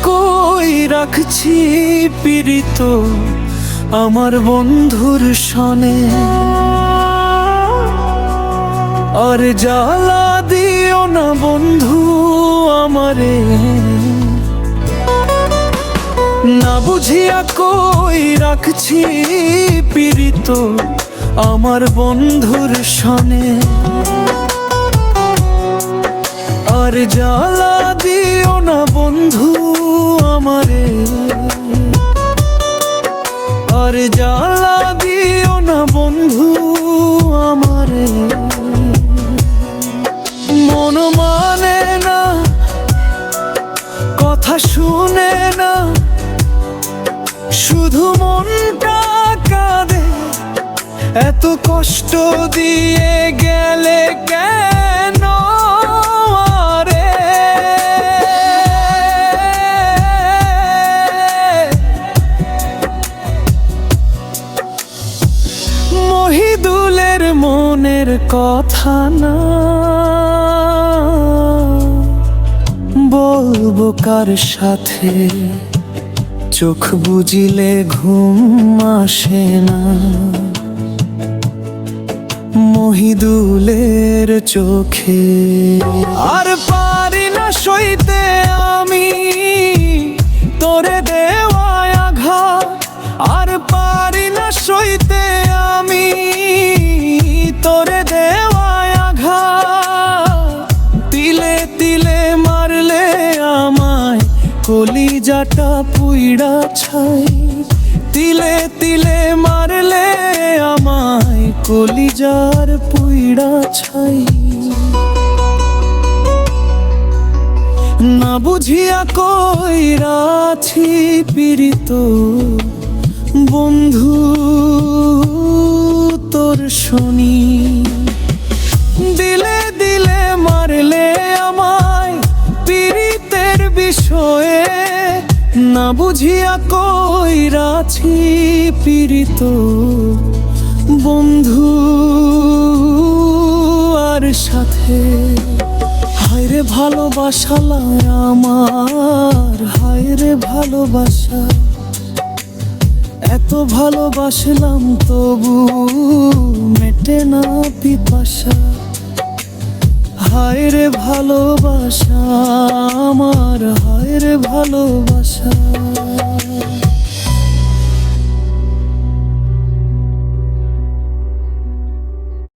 কই রাখছি পীড়িত আমার বন্ধুর সনে। আর জ্বালা দিও না বন্ধু আমারে, না বুঝিয়া কই রাখছি পীড়িত আমার বন্ধুর সনে। আর জ্বালা দিও না বন্ধু আমারে, আর জ্বালা দিও না বন্ধু আমারে। মন মানে না, কথা শুনে না, শুধু মনটা কাঁদে। এত কষ্ট দিয়ে গেলে কেন আরে? মহিদুলের মনের কথা না বলবো কার সাথে, চোখ বুজিলে ঘুম আসে না। মহিদুলের চোখে আর পারি না সইতে আমি তোরে দেওয়া আঘাত। আর পারি না সইতে আমি তোরে দেওয়া আঘাত। তিলে তিলে মারলে আমায় কলিজাটা পুইড়া ছাই। তিলে তিলে মারলে আমায় কলিজার পুইড়া ছাই। না বুঝিয়া কই রাখছি পীড়িত বন্ধু তোর শনি। দিলে দিলে মারলে আমায় পীড়িতের বিষয়ে, না বুঝিয়া কই রাখছি পীড়িত বন্ধু আর সাথে। হায়রে ভালোবাসালা আমার, হায়রে ভালোবাসা। এত ভালোবাসলাম তবু মেটে না পিপাসা। হায়রে ভালোবাসা আমার, হায়রে ভালোবাসা।